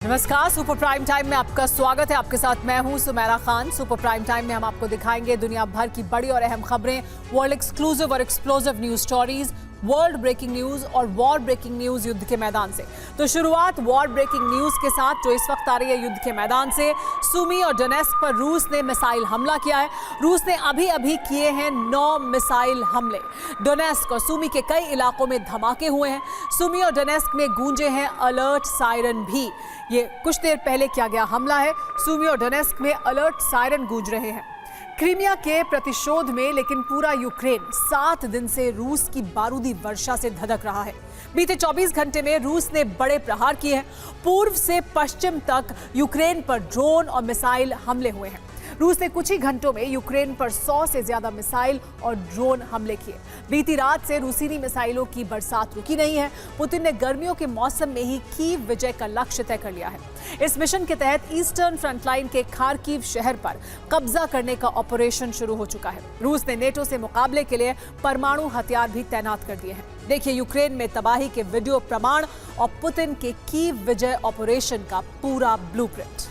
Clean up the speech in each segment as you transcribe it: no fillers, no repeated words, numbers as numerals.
नमस्कार, super prime time में आपका स्वागत है। आपके साथ मैं हूं Sumera Khan. Super prime time में हम आपको दिखाएंगे दुनिया भर की बड़ी और अहम खबरें, वर्ल्ड एक्सक्लूसिव और explosive news stories, world breaking news और वॉर ब्रेकिंग न्यूज युद्ध के मैदान से। तो शुरुआत वॉर ब्रेकिंग न्यूज के साथ जो इस वक्त आ रही है युद्ध के मैदान से। सुमी और डोनेस्क पर रूस ने मिसाइल हमला किया है। रूस ने अभी किए हैं 9 मिसाइल हमले। डोनेस्क और सुमी के कई इलाकों में धमाके हुए हैं। सुमी और डोनेस्क में गूंजे हैं अलर्ट सायरन भी। ये कुछ देर पहले किया गया हमला है। सुमी और डोनेस्क में अलर्ट सायरन गूंज रहे हैं। क्रीमिया के प्रतिशोध में लेकिन पूरा यूक्रेन 7 दिन से रूस की बारूदी वर्षा से धधक रहा है। बीते 24 घंटे में रूस ने बड़े प्रहार किए हैं। पूर्व से पश्चिम तक यूक्रेन पर ड्रोन और मिसाइल हमले हुए हैं। रूस ने कुछ ही घंटों में यूक्रेन पर 100 से ज्यादा मिसाइल और ड्रोन हमले किए। बीती रात से रूसीनी मिसाइलों की बरसात रुकी नहीं है। पुतिन ने गर्मियों के मौसम में ही कीव विजय का लक्ष्य तय कर लिया है। इस मिशन के तहत ईस्टर्न फ्रंटलाइन के खार्किव शहर पर कब्जा करने का ऑपरेशन शुरू हो चुका है। रूस ने नेटो से मुकाबले के लिए परमाणु हथियार भी तैनात कर दिए हैं। देखिए यूक्रेन में तबाही के वीडियो प्रमाण और पुतिन के कीव विजय ऑपरेशन का पूरा ब्लूप्रिंट।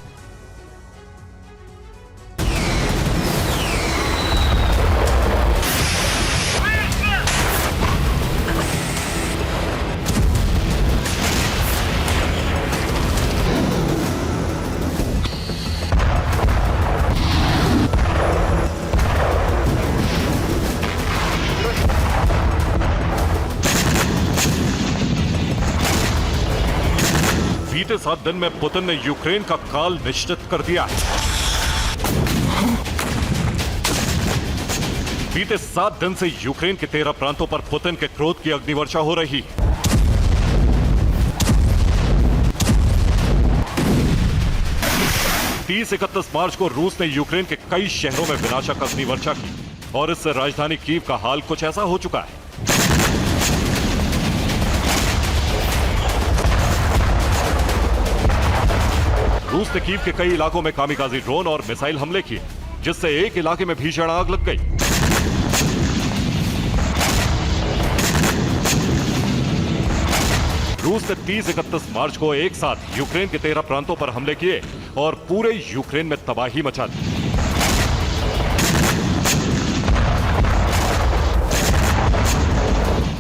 बीते 7 दिन में पुतिन ने यूक्रेन का काल निश्चित कर दिया है। बीते 7 दिन से यूक्रेन के 13 प्रांतों पर पुतिन के क्रोध की अग्निवर्षा हो रही है। तीस 31 मार्च को रूस ने यूक्रेन के कई शहरों में विनाशक अग्निवर्षा की और इससे राजधानी कीव का हाल कुछ ऐसा हो चुका है। रूस ने कीव के कई इलाकों में कामिकाजी ड्रोन और मिसाइल हमले किए, जिससे एक इलाके में भीषण आग लग गई। रूस ने 30 31 मार्च को एक साथ यूक्रेन के 13 प्रांतों पर हमले किए और पूरे यूक्रेन में तबाही मचा दी।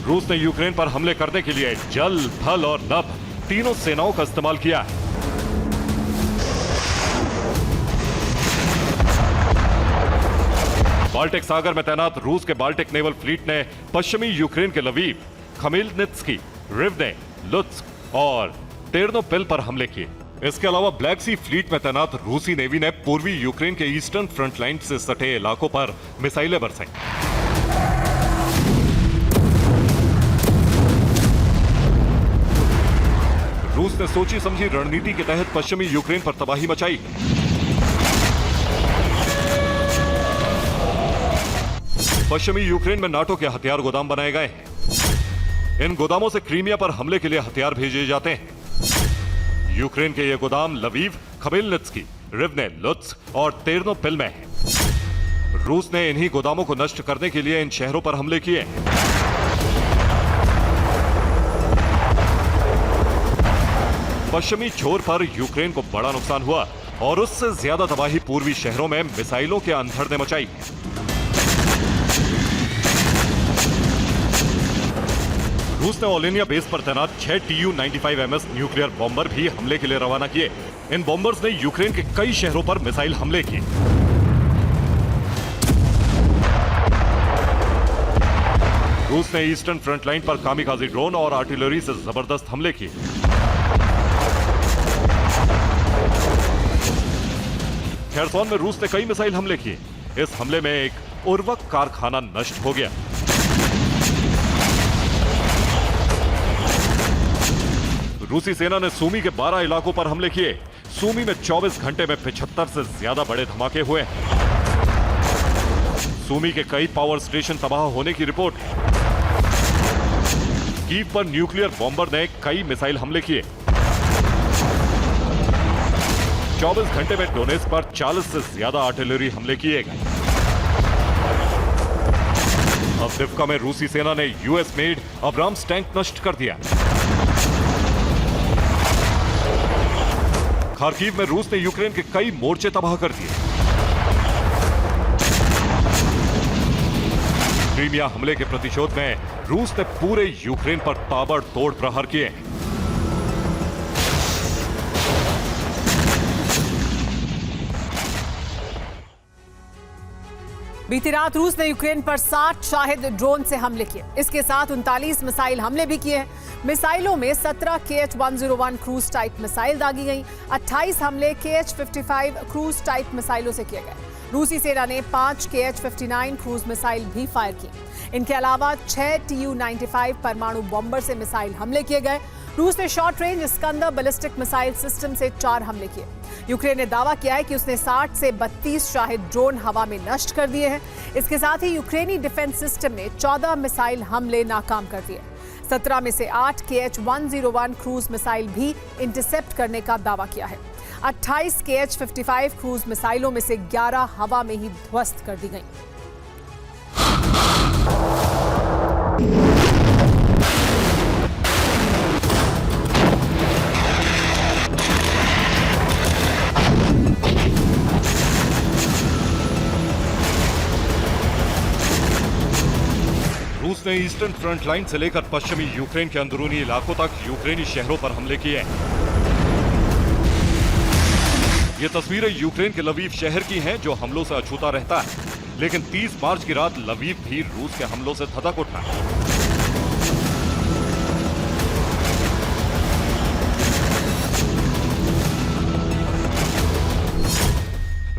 रूस ने यूक्रेन पर हमले करने के लिए जल, थल और नभ तीनों सेनाओं का इस्तेमाल किया है। बाल्टिक सागर में तैनात रूस के बाल्टिक नेवल फ्लीट ने पश्चिमी यूक्रेन के लवीव, खमीलनित्स्की, रिवने, लुत्स्क और टेर्नोपिल पर हमले किए। इसके अलावा ब्लैक सी फ्लीट में तैनात रूसी नेवी ने पूर्वी यूक्रेन के ईस्टर्न फ्रंटलाइन से सटे इलाकों पर मिसाइलें बरसाई। रूस ने सोची समझी रणनीति के तहत पश्चिमी यूक्रेन पर तबाही मचाई। पश्चिमी यूक्रेन में नाटो के हथियार गोदाम बनाए गए हैं। इन गोदामों से क्रीमिया पर हमले के लिए हथियार भेजे जाते हैं। यूक्रेन के ये गोदाम लवीव, खमीलनित्स्की, रिवने, लुत्स्क और टेर्नोपिल में हैं। रूस ने इन्हीं गोदामों को नष्ट करने के लिए इन शहरों पर हमले किए। पश्चिमी छोर पर यूक्रेन को बड़ा नुकसान हुआ और उससे ज्यादा तबाही पूर्वी शहरों में मिसाइलों के अंधड़ ने मचाई। रूस ने ओलेनिया बेस पर तैनात 6 Tu-95MS न्यूक्लियर बॉम्बर भी हमले के लिए रवाना किए। इन बॉम्बर्स ने यूक्रेन के कई शहरों पर मिसाइल हमले किए। रूस ने ईस्टर्न फ्रंटलाइन पर कामिकाजी ड्रोन और आर्टिलरी से जबरदस्त हमले किए। खेरसोन में रूस ने कई मिसाइल हमले किए। इस हमले में एक उर्वरक कारखाना नष्ट हो गया। रूसी सेना ने सूमी के 12 इलाकों पर हमले किए। सूमी में 24 घंटे में 75 से ज्यादा बड़े धमाके हुए। सूमी के कई पावर स्टेशन तबाह होने की रिपोर्ट है। कीव पर न्यूक्लियर बॉम्बर ने कई मिसाइल हमले किए। 24 घंटे में डोनेस्क पर 40 से ज्यादा आर्टिलरी हमले किए गए। अवदिव्का में रूसी सेना ने यूएस मेड अब्राम्स टैंक नष्ट कर दिया। खार्किव में रूस ने यूक्रेन के कई मोर्चे तबाह कर दिए। क्रीमिया हमले के प्रतिशोध में रूस ने पूरे यूक्रेन पर ताबड़तोड़ प्रहार किए। बीती रात रूस ने यूक्रेन पर 60 शाहिद ड्रोन से हमले किए। इसके साथ 39 मिसाइल हमले भी किए हैं। मिसाइलों में 17 KH-101 क्रूज टाइप मिसाइल दागी गई। 28 हमले KH-55 क्रूज टाइप मिसाइलों से किए गए। रूसी सेना ने 5 KH-59 क्रूज मिसाइल भी फायर की। इनके अलावा 6 Tu-95 परमाणु बॉम्बर से मिसाइल हमले किए गए। रूस ने short range Iskander ballistic missile system से 4 हमले किए। यूक्रेन ने दावा किया है कि उसने 60 से 32 शाहिद ड्रोन हवा में नष्ट कर दिए हैं। इसके साथ ही यूक्रेनी डिफेंस सिस्टम ने 14 मिसाइल हमले नाकाम कर दिए। 17 में से 8 KH-101 क्रूज मिसाइल भी इंटरसेप्ट करने का दावा किया है। 28 KH-55 क्रूज मिसाइलों में से 11 हवा में ही ध्वस्त कर दी गई। रूस ने ईस्टर्न फ्रंट लाइन से लेकर पश्चिमी यूक्रेन के अंदरूनी इलाकों तक यूक्रेनी शहरों पर हमले किए। ये तस्वीरें यूक्रेन के लवीव शहर की हैं, जो हमलों से अछूता रहता है। लेकिन 30 मार्च की रात लवीव भी रूस के हमलों से धधक उठा।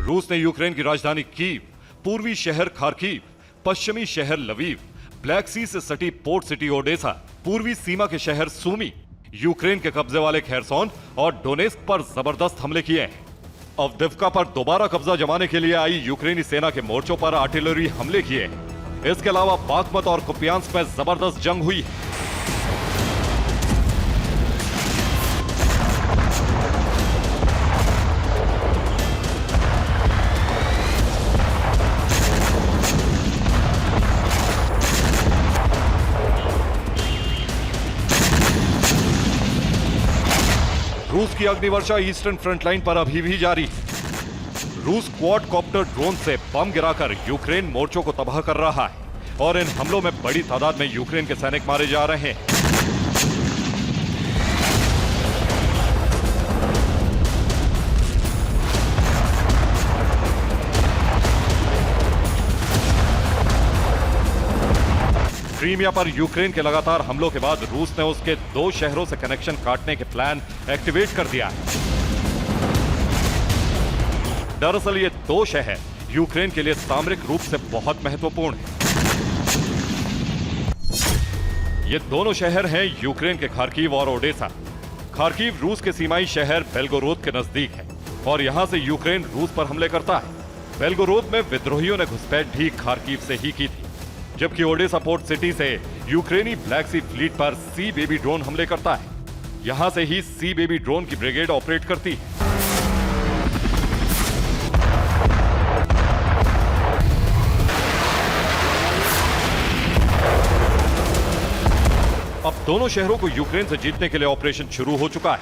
रूस ने यूक्रेन की राजधानी कीव, पूर्वी शहर खार्किव, पश्चिमी शहर लवीव, ब्लैक सी से सटी पोर्ट सिटी ओडेसा, पूर्वी सीमा के शहर सूमी, यूक्रेन के कब्जे वाले खेरसोन और डोनेस्क पर जबरदस्त हमले किए हैं। अवदिव्का पर दोबारा कब्जा जमाने के लिए आई यूक्रेनी सेना के मोर्चों पर आर्टिलरी हमले किए। इसके अलावा बाखमत और कुपियांस्क में जबरदस्त जंग हुई। रूस की अग्निवर्षा ईस्टर्न फ्रंट लाइन पर अभी भी जारी है। रूस क्वाड कॉप्टर ड्रोन से बम गिराकर यूक्रेन मोर्चों को तबाह कर रहा है और इन हमलों में बड़ी तादाद में यूक्रेन के सैनिक मारे जा रहे हैं। क्रीमिया पर यूक्रेन के लगातार हमलों के बाद रूस ने उसके 2 शहरों से कनेक्शन काटने के प्लान एक्टिवेट कर दिया है। दरअसल ये 2 शहर यूक्रेन के लिए सामरिक रूप से बहुत महत्वपूर्ण हैं। ये दोनों शहर हैं यूक्रेन के खार्किव और ओडेसा। खार्किव रूस के सीमाई शहर बेलगोरोद के नजदीक है और यहां से यूक्रेन रूस पर हमले करता है। बेलगोरोद में विद्रोहियों ने घुसपैठ भी खार्किव से ही की थी, जबकि ओडेसा पोर्ट सिटी से यूक्रेनी ब्लैक सी फ्लीट पर सी बेबी ड्रोन हमले करता है। यहां से ही सी बेबी ड्रोन की ब्रिगेड ऑपरेट करती है। अब दोनों शहरों को यूक्रेन से जीतने के लिए ऑपरेशन शुरू हो चुका है।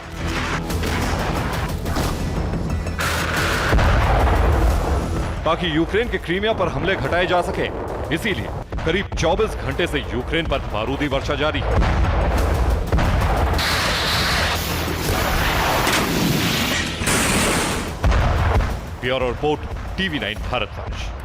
ताकि यूक्रेन के क्रीमिया पर हमले घटाए जा सके, इसीलिए करीब 24 घंटे से यूक्रेन पर बारूदी वर्षा जारी है। Bureau report, TV9 Bharatvarsh.